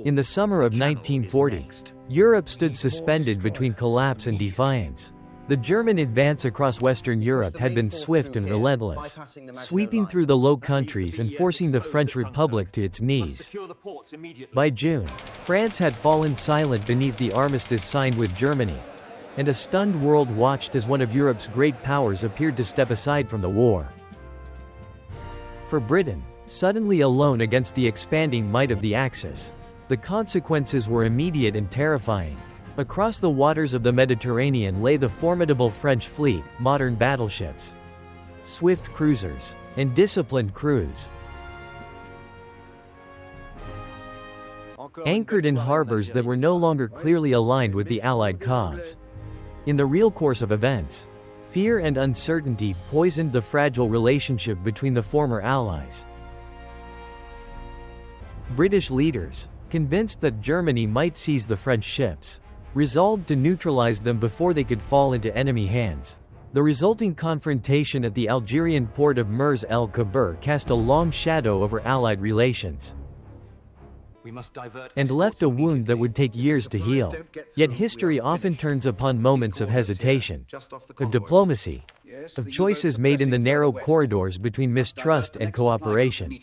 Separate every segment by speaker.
Speaker 1: In the summer of 1940, Europe stood suspended between collapse and defiance. The German advance across Western Europe had been swift and relentless, sweeping through the Low Countries and forcing the French Republic to its knees. By June, France had fallen silent beneath the armistice signed with Germany, and a stunned world watched as one of Europe's great powers appeared to step aside from the war. For Britain, suddenly alone against the expanding might of the Axis, the consequences were immediate and terrifying. Across the waters of the Mediterranean lay the formidable French fleet, modern battleships, swift cruisers, and disciplined crews. Anchored in harbors that were no longer clearly aligned with the Allied cause. In the real course of events, fear and uncertainty poisoned the fragile relationship between the former Allies. British leaders, convinced that Germany might seize the French ships, resolved to neutralize them before they could fall into enemy hands. The resulting confrontation at the Algerian port of Mers-el-Kébir cast a long shadow over Allied relations, and left a wound that would take years to heal. Yet history often turns upon moments of hesitation, of diplomacy, of choices made in the narrow corridors between mistrust and cooperation.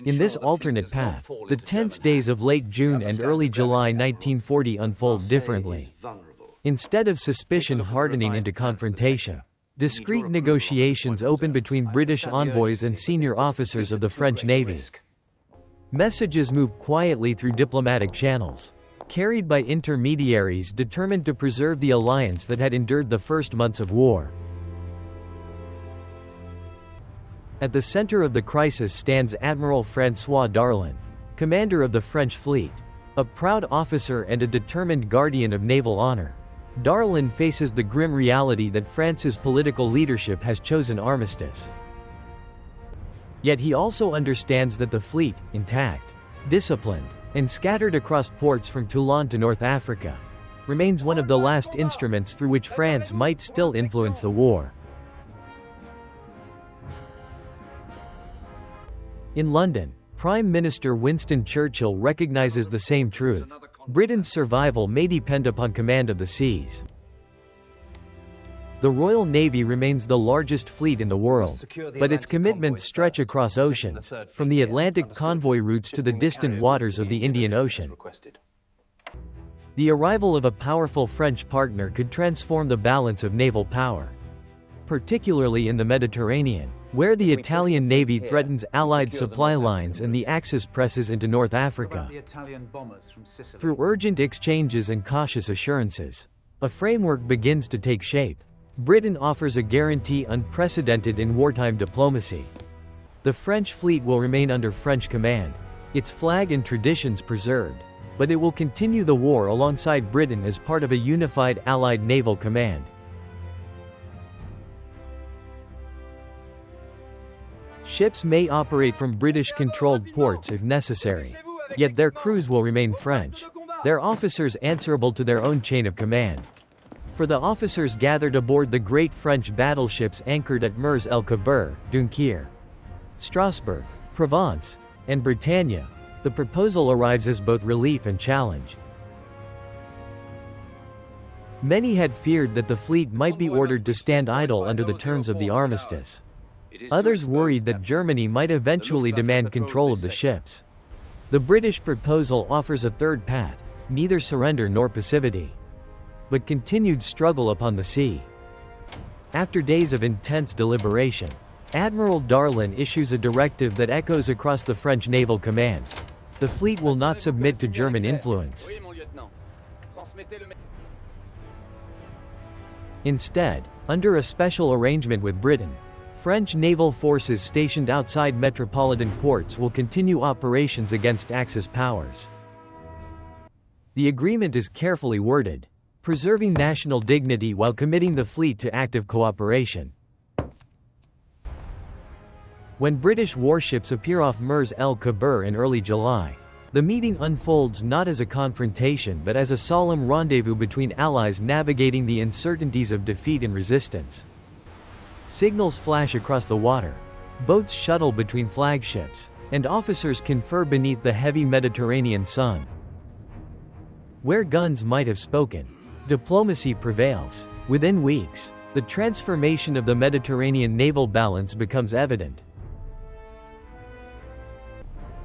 Speaker 1: In this alternate path, the tense days of late June and early July 1940 unfold differently. Instead of suspicion hardening into confrontation, discreet negotiations open between British envoys and senior officers of the French Navy. Messages move quietly through diplomatic channels, carried by intermediaries determined to preserve the alliance that had endured the first months of war. At the center of the crisis stands Admiral François Darlan, commander of the French fleet, a proud officer and a determined guardian of naval honor. Darlan faces the grim reality that France's political leadership has chosen armistice. Yet he also understands that the fleet, intact, disciplined, and scattered across ports from Toulon to North Africa, remains one of the last instruments through which France might still influence the war. In London, Prime Minister Winston Churchill recognizes the same truth. Britain's survival may depend upon command of the seas. The Royal Navy remains the largest fleet in the world, but its commitments stretch across oceans, from the Atlantic convoy routes to the distant waters of the Indian Ocean. The arrival of a powerful French partner could transform the balance of naval power, particularly in the Mediterranean, where the Italian Navy threatens Allied supply lines and the Axis presses into North Africa. Through urgent exchanges and cautious assurances, a framework begins to take shape. Britain offers a guarantee unprecedented in wartime diplomacy. The French fleet will remain under French command, its flag and traditions preserved, but it will continue the war alongside Britain as part of a unified Allied naval command. Ships may operate from British-controlled ports if necessary, yet their crews will remain French, their officers answerable to their own chain of command. For the officers gathered aboard the great French battleships anchored at Mers-el-Kébir, Dunkirk, Strasbourg, Provence, and Britannia, the proposal arrives as both relief and challenge. Many had feared that the fleet might be ordered to stand idle under the terms of the armistice. Others worried that Germany might eventually demand control of the ships. The British proposal offers a third path, neither surrender nor passivity, but continued struggle upon the sea. After days of intense deliberation, Admiral Darlan issues a directive that echoes across the French naval commands. The fleet will not submit to German influence. Instead, under a special arrangement with Britain, French naval forces stationed outside metropolitan ports will continue operations against Axis powers. The agreement is carefully worded, preserving national dignity while committing the fleet to active cooperation. When British warships appear off Mers-el-Kébir in early July, the meeting unfolds not as a confrontation but as a solemn rendezvous between allies navigating the uncertainties of defeat and resistance. Signals flash across the water, boats shuttle between flagships, and officers confer beneath the heavy Mediterranean sun. Where guns might have spoken, diplomacy prevails. Within weeks, the transformation of the Mediterranean naval balance becomes evident.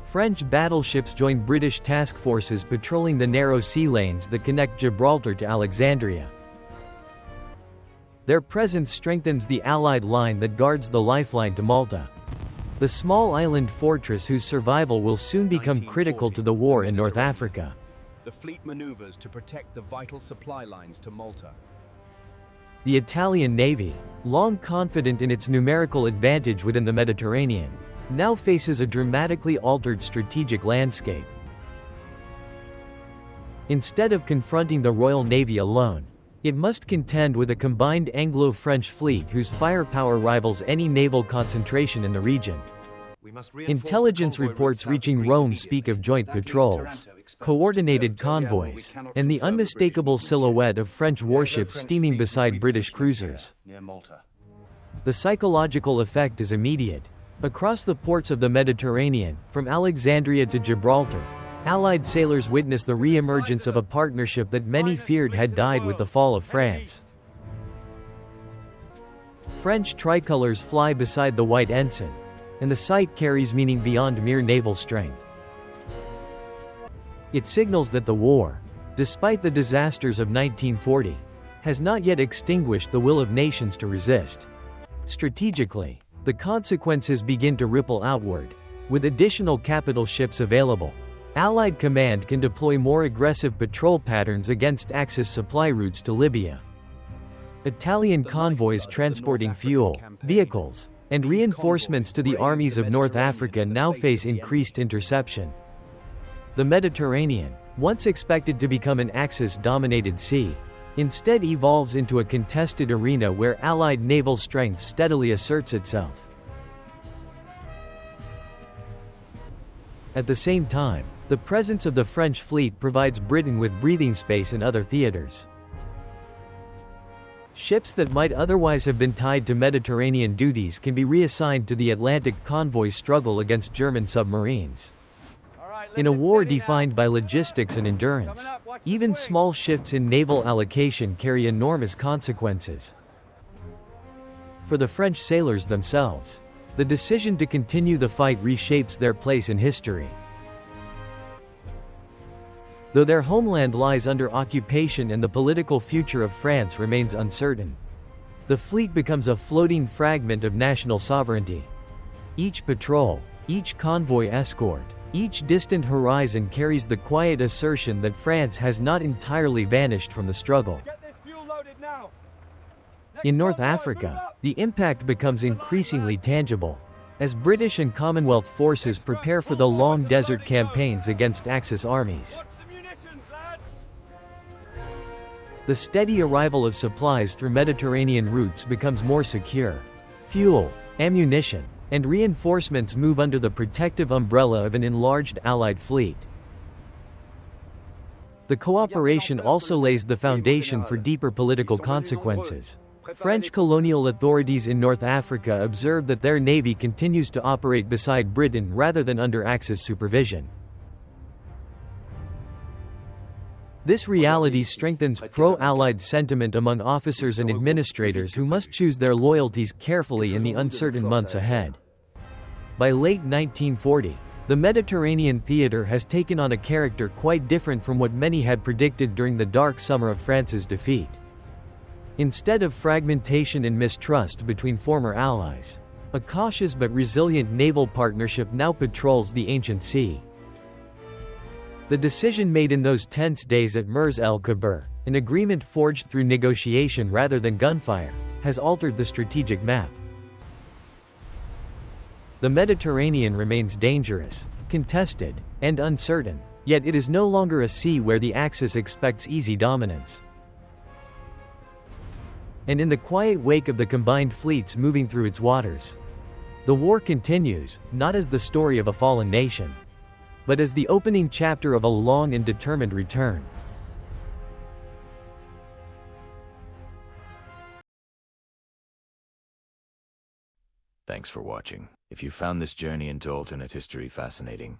Speaker 1: French battleships join British task forces patrolling the narrow sea lanes that connect Gibraltar to Alexandria. Their presence strengthens the Allied line that guards the lifeline to Malta, the small island fortress whose survival will soon become critical to the war in North Africa.
Speaker 2: The fleet maneuvers to protect the vital supply lines to Malta.
Speaker 1: The Italian Navy, long confident in its numerical advantage within the Mediterranean, now faces a dramatically altered strategic landscape. Instead of confronting the Royal Navy alone, it must contend with a combined Anglo-French fleet whose firepower rivals any naval concentration in the region. Intelligence reports reaching Rome speak of joint patrols, coordinated convoys, and the unmistakable silhouette of French warships steaming beside British cruisers. The psychological effect is immediate. Across the ports of the Mediterranean, from Alexandria to Gibraltar, Allied sailors witness the re-emergence of a partnership that many feared had died with the fall of France. French tricolors fly beside the white ensign, and the sight carries meaning beyond mere naval strength. It signals that the war, despite the disasters of 1940, has not yet extinguished the will of nations to resist. Strategically, the consequences begin to ripple outward. With additional capital ships available, Allied command can deploy more aggressive patrol patterns against Axis supply routes to Libya. Italian convoys transporting fuel, vehicles, and reinforcements to the armies of North Africa now face increased interception. The Mediterranean, once expected to become an Axis-dominated sea, instead evolves into a contested arena where Allied naval strength steadily asserts itself. At the same time, the presence of the French fleet provides Britain with breathing space in other theaters. Ships that might otherwise have been tied to Mediterranean duties can be reassigned to the Atlantic convoy struggle against German submarines. In a war defined by logistics and endurance, even small shifts in naval allocation carry enormous consequences. For the French sailors themselves, the decision to continue the fight reshapes their place in history. Though their homeland lies under occupation and the political future of France remains uncertain, the fleet becomes a floating fragment of national sovereignty. Each patrol, each convoy escort, each distant horizon carries the quiet assertion that France has not entirely vanished from the struggle. In North Africa, the impact becomes increasingly tangible, as British and Commonwealth forces prepare for the long desert campaigns against Axis armies. The steady arrival of supplies through Mediterranean routes becomes more secure. Fuel, ammunition, and reinforcements move under the protective umbrella of an enlarged Allied fleet. The cooperation also lays the foundation for deeper political consequences. French colonial authorities in North Africa observe that their navy continues to operate beside Britain rather than under Axis supervision. This reality strengthens pro-Allied sentiment among officers and administrators who must choose their loyalties carefully in the uncertain months ahead. By late 1940, the Mediterranean theater has taken on a character quite different from what many had predicted during the dark summer of France's defeat. Instead of fragmentation and mistrust between former allies, a cautious but resilient naval partnership now patrols the ancient sea. The decision made in those tense days at Mers-el-Kébir, an agreement forged through negotiation rather than gunfire, has altered the strategic map. The Mediterranean remains dangerous, contested, and uncertain, yet it is no longer a sea where the Axis expects easy dominance. And in the quiet wake of the combined fleets moving through its waters, the war continues, not as the story of a fallen nation, but as the opening chapter of a long and determined return.
Speaker 3: Thanks for watching. If you found this journey into alternate history fascinating,